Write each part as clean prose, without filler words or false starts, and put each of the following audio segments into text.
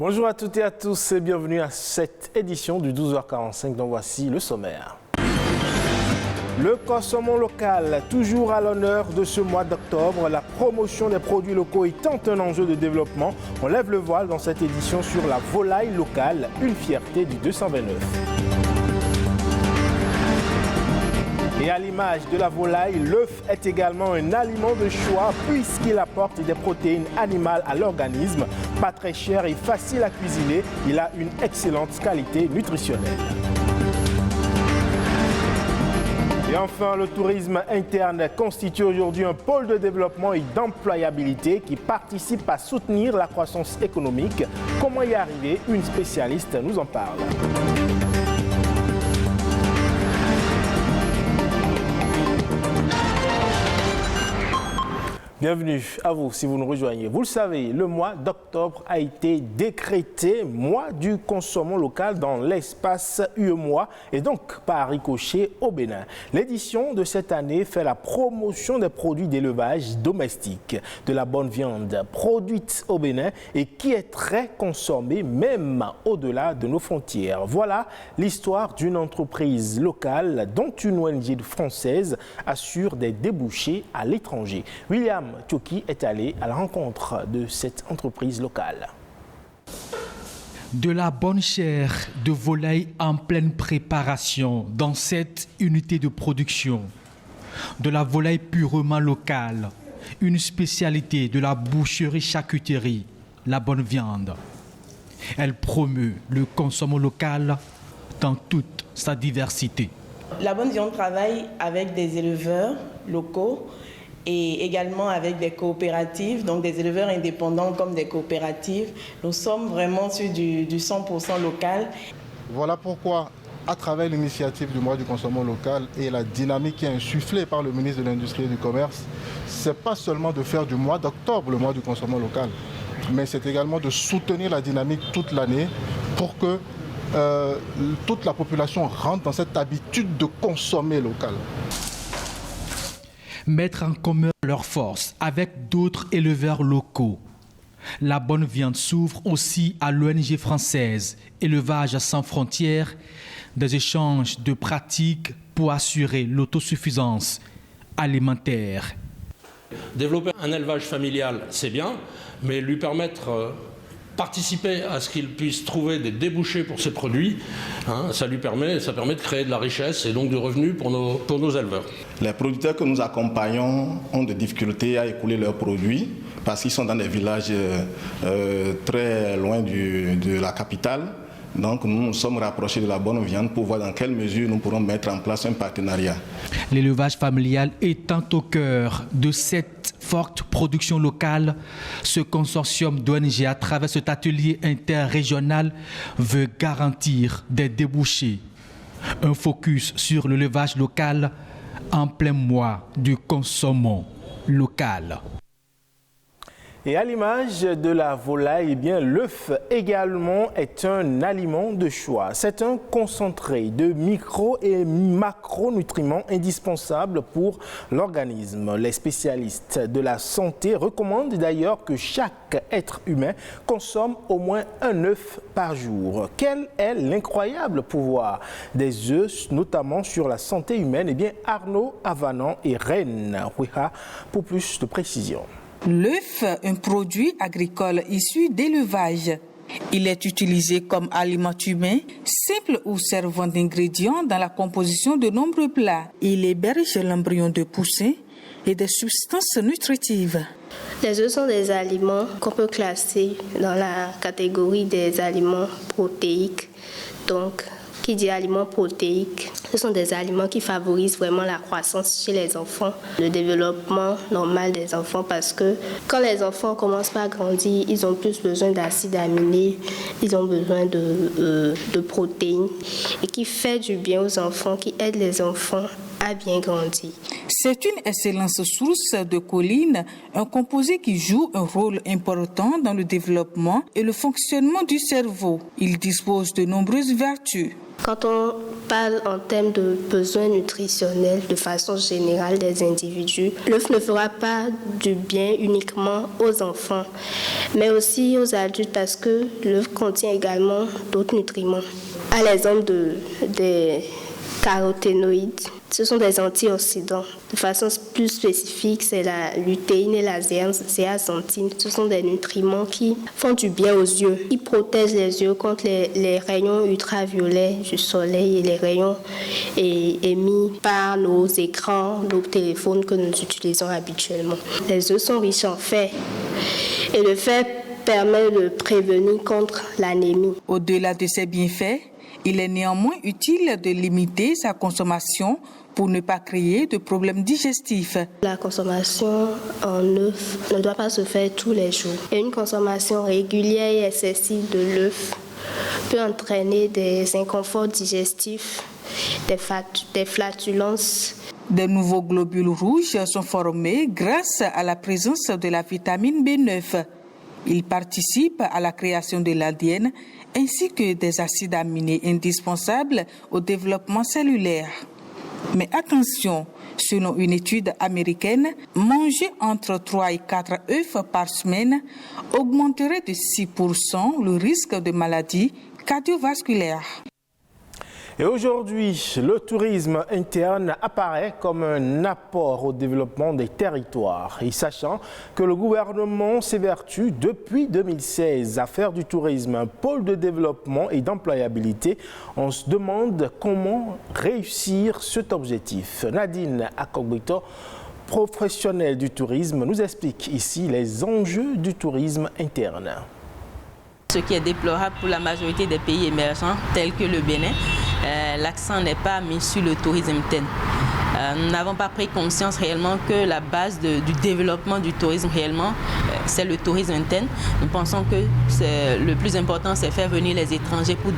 Bonjour à toutes et à tous et bienvenue à cette édition du 12h45 dont voici le sommaire. Le consommant local, toujours à l'honneur de ce mois d'octobre, la promotion des produits locaux étant un enjeu de développement. On lève le voile dans cette édition sur la volaille locale, une fierté du 229. Et à l'image de la volaille, l'œuf est également un aliment de choix puisqu'il apporte des protéines animales à l'organisme. Pas très cher et facile à cuisiner, il a une excellente qualité nutritionnelle. Et enfin, le tourisme interne constitue aujourd'hui un pôle de développement et d'employabilité qui participe à soutenir la croissance économique. Comment y arriver? Une spécialiste nous en parle. Bienvenue à vous si vous nous rejoignez. Vous le savez, le mois d'octobre a été décrété mois du consommant local dans l'espace UEMOA et donc par ricochet au Bénin. L'édition de cette année fait la promotion des produits d'élevage domestique, de la bonne viande produite au Bénin et qui est très consommée même au-delà de nos frontières. Voilà l'histoire d'une entreprise locale dont une ONG française assure des débouchés à l'étranger. William Tchoki est allé à la rencontre de cette entreprise locale. De la bonne chair de volaille en pleine préparation dans cette unité de production. De la volaille purement locale, une spécialité de la boucherie-charcuterie, la bonne viande. Elle promeut le consommation local dans toute sa diversité. La bonne viande travaille avec des éleveurs locaux et également avec des coopératives, donc des éleveurs indépendants comme des coopératives. Nous sommes vraiment sur du 100% local. Voilà pourquoi, à travers l'initiative du mois du consommant local et la dynamique qui est insufflée par le ministre de l'Industrie et du Commerce, ce n'est pas seulement de faire du mois d'octobre le mois du consommant local, mais c'est également de soutenir la dynamique toute l'année pour que toute la population rentre dans cette habitude de consommer local. Mettre en commun leurs forces avec d'autres éleveurs locaux. La bonne viande s'ouvre aussi à l'ONG française Élevage sans frontières, des échanges de pratiques pour assurer l'autosuffisance alimentaire. Développer un élevage familial, c'est bien, mais lui permettre participer à ce qu'il puisse trouver des débouchés pour ses produits, ça permet de créer de la richesse et donc du revenu pour nos éleveurs. Les producteurs que nous accompagnons ont des difficultés à écouler leurs produits parce qu'ils sont dans des villages très loin de la capitale. Donc nous nous sommes rapprochés de la bonne viande pour voir dans quelle mesure nous pourrons mettre en place un partenariat. L'élevage familial étant au cœur de cette forte production locale, ce consortium d'ONG à travers cet atelier interrégional veut garantir des débouchés. Un focus sur l'élevage local en plein mois du consommant local. Et à l'image de la volaille, eh bien, l'œuf également est un aliment de choix. C'est un concentré de micro- et macronutriments indispensables pour l'organisme. Les spécialistes de la santé recommandent d'ailleurs que chaque être humain consomme au moins un œuf par jour. Quel est l'incroyable pouvoir des œufs, notamment sur la santé humaine? Eh bien, Arnaud Avanan et Reine Ouiha pour plus de précision. L'œuf, un produit agricole issu d'élevage. Il est utilisé comme aliment humain, simple ou servant d'ingrédient dans la composition de nombreux plats. Il héberge l'embryon de poussin et des substances nutritives. Les œufs sont des aliments qu'on peut classer dans la catégorie des aliments protéiques. Donc, qui dit aliments protéiques, ce sont des aliments qui favorisent vraiment la croissance chez les enfants, le développement normal des enfants, parce que quand les enfants commencent pas à grandir, ils ont plus besoin d'acides aminés, ils ont besoin de protéines, et qui fait du bien aux enfants, qui aide les enfants à bien grandir. C'est une excellente source de choline, un composé qui joue un rôle important dans le développement et le fonctionnement du cerveau. Il dispose de nombreuses vertus. Quand on parle en termes de besoins nutritionnels de façon générale des individus, l'œuf ne fera pas du bien uniquement aux enfants, mais aussi aux adultes parce que l'œuf contient également d'autres nutriments. À l'exemple des caroténoïdes, ce sont des antioxydants. De façon plus spécifique, c'est la lutéine et la zéaxanthine. Ce sont des nutriments qui font du bien aux yeux, qui protègent les yeux contre les rayons ultraviolets du soleil et les rayons émis par nos écrans, nos téléphones que nous utilisons habituellement. Les œufs sont riches en fer et le fer permet de prévenir contre l'anémie. Au-delà de ces bienfaits, il est néanmoins utile de limiter sa consommation pour ne pas créer de problèmes digestifs. La consommation en œuf ne doit pas se faire tous les jours. Et une consommation régulière et excessive de l'œuf peut entraîner des inconforts digestifs, des flatulences. De nouveaux globules rouges sont formés grâce à la présence de la vitamine B9. Ils participent à la création de l'ADN ainsi que des acides aminés indispensables au développement cellulaire. Mais attention, selon une étude américaine, manger entre 3 et 4 œufs par semaine augmenterait de 6% le risque de maladies cardiovasculaires. Et aujourd'hui, le tourisme interne apparaît comme un apport au développement des territoires. Et sachant que le gouvernement s'évertue depuis 2016 à faire du tourisme un pôle de développement et d'employabilité, on se demande comment réussir cet objectif. Nadine Akogbito, professionnelle du tourisme, nous explique ici les enjeux du tourisme interne. Ce qui est déplorable pour la majorité des pays émergents tels que le Bénin, l'accent n'est pas mis sur le tourisme interne. Nous n'avons pas pris conscience réellement que la base du développement du tourisme réellement, c'est le tourisme interne. Nous pensons que le plus important, c'est faire venir les étrangers pour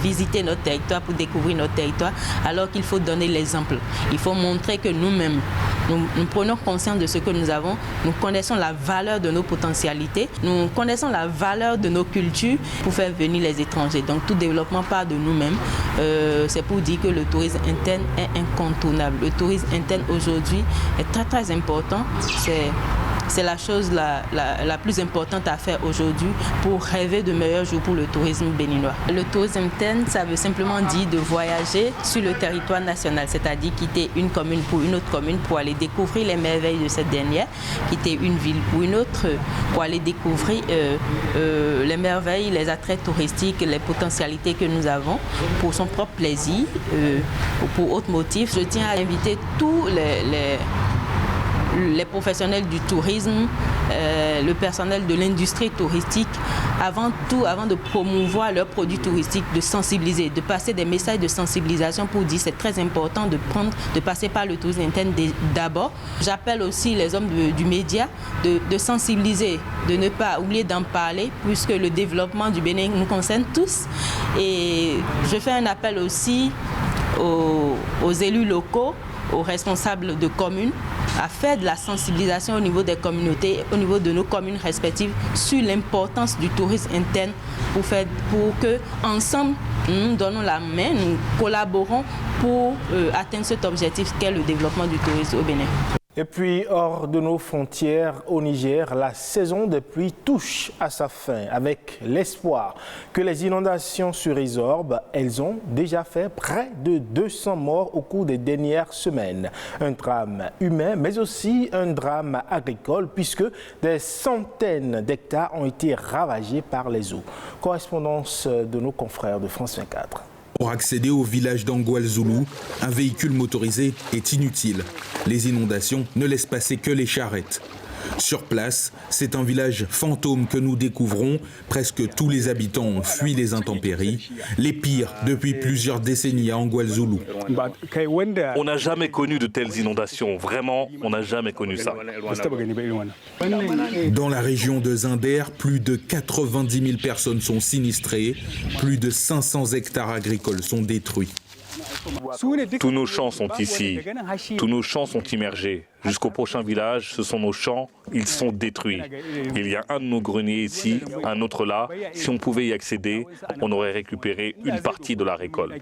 visiter notre territoire, pour découvrir notre territoire, alors qu'il faut donner l'exemple. Il faut montrer que nous-mêmes, nous prenons conscience de ce que nous avons, nous connaissons la valeur de nos potentialités, nous connaissons la valeur de nos cultures pour faire venir les étrangers. Donc tout développement part de nous-mêmes. C'est pour dire que le tourisme interne est incontournable. Le tourisme interne aujourd'hui est très très important. C'est la chose la plus importante à faire aujourd'hui pour rêver de meilleurs jours pour le tourisme béninois. Le tourisme interne, ça veut simplement dire de voyager sur le territoire national, c'est-à-dire quitter une commune pour une autre commune pour aller découvrir les merveilles de cette dernière, quitter une ville pour une autre pour aller découvrir les merveilles, les attraits touristiques, les potentialités que nous avons pour son propre plaisir ou pour autre motif. Je tiens à inviter tous les professionnels du tourisme, le personnel de l'industrie touristique, avant tout, avant de promouvoir leurs produits touristiques, de sensibiliser, de passer des messages de sensibilisation pour dire c'est très important de passer par le tourisme interne d'abord. J'appelle aussi les hommes du média de sensibiliser, de ne pas oublier d'en parler, puisque le développement du Bénin nous concerne tous. Et je fais un appel aussi aux élus locaux, aux responsables de communes, à faire de la sensibilisation au niveau des communautés, au niveau de nos communes respectives, sur l'importance du tourisme interne pour que ensemble nous donnons la main, nous collaborons pour atteindre cet objectif qu'est le développement du tourisme au Bénin. Et puis, hors de nos frontières, au Niger, la saison des pluies touche à sa fin avec l'espoir que les inondations se résorbent. Elles ont déjà fait près de 200 morts au cours des dernières semaines. Un drame humain, mais aussi un drame agricole puisque des centaines d'hectares ont été ravagés par les eaux. Correspondance de nos confrères de France 24. Pour accéder au village d'Angualzoulou, un véhicule motorisé est inutile. Les inondations ne laissent passer que les charrettes. Sur place, c'est un village fantôme que nous découvrons. Presque tous les habitants ont fui les intempéries, les pires depuis plusieurs décennies à Angualzoulou. On n'a jamais connu de telles inondations, vraiment, on n'a jamais connu ça. Dans la région de Zinder, plus de 90 000 personnes sont sinistrées, plus de 500 hectares agricoles sont détruits. Tous nos champs sont ici. Tous nos champs sont immergés. Jusqu'au prochain village, ce sont nos champs. Ils sont détruits. Il y a un de nos greniers ici, un autre là. Si on pouvait y accéder, on aurait récupéré une partie de la récolte.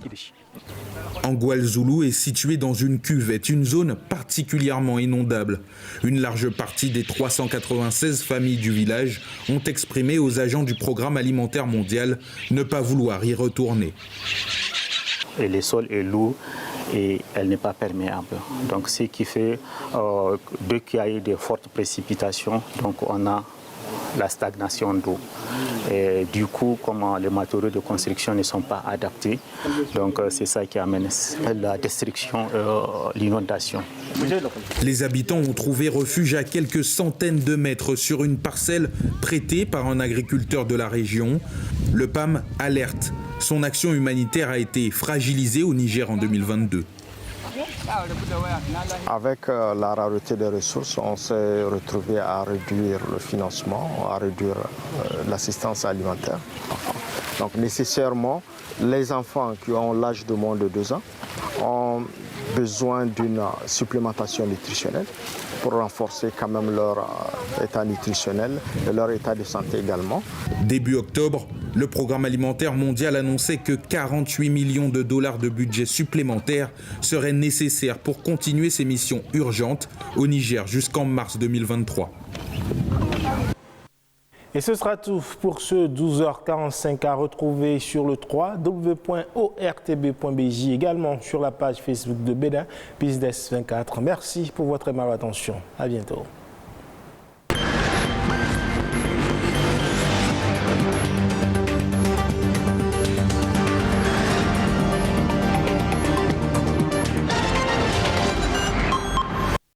Angual Zoulou est situé dans une cuvette, une zone particulièrement inondable. Une large partie des 396 familles du village ont exprimé aux agents du Programme alimentaire mondial ne pas vouloir y retourner. Et le sol est lourd et elle n'est pas perméable. Donc ce qui fait, dès qu'il y a eu de fortes précipitations, donc on a la stagnation d'eau. Et du coup, comme les matériaux de construction ne sont pas adaptés, donc c'est ça qui amène la destruction, l'inondation. Les habitants ont trouvé refuge à quelques centaines de mètres sur une parcelle prêtée par un agriculteur de la région. Le PAM alerte. Son action humanitaire a été fragilisée au Niger en 2022. Avec la rareté des ressources, on s'est retrouvé à réduire le financement, à réduire l'assistance alimentaire. Donc nécessairement, les enfants qui ont l'âge de moins de 2 ans ont besoin d'une supplémentation nutritionnelle pour renforcer quand même leur état nutritionnel et leur état de santé également. Début octobre, le Programme alimentaire mondial annonçait que 48 millions de dollars de budget supplémentaire seraient nécessaires pour continuer ses missions urgentes au Niger jusqu'en mars 2023. Et ce sera tout pour ce 12h45 à retrouver sur le www.ortb.bj, également sur la page Facebook de Bénin Business 24. Merci pour votre aimable attention. À bientôt.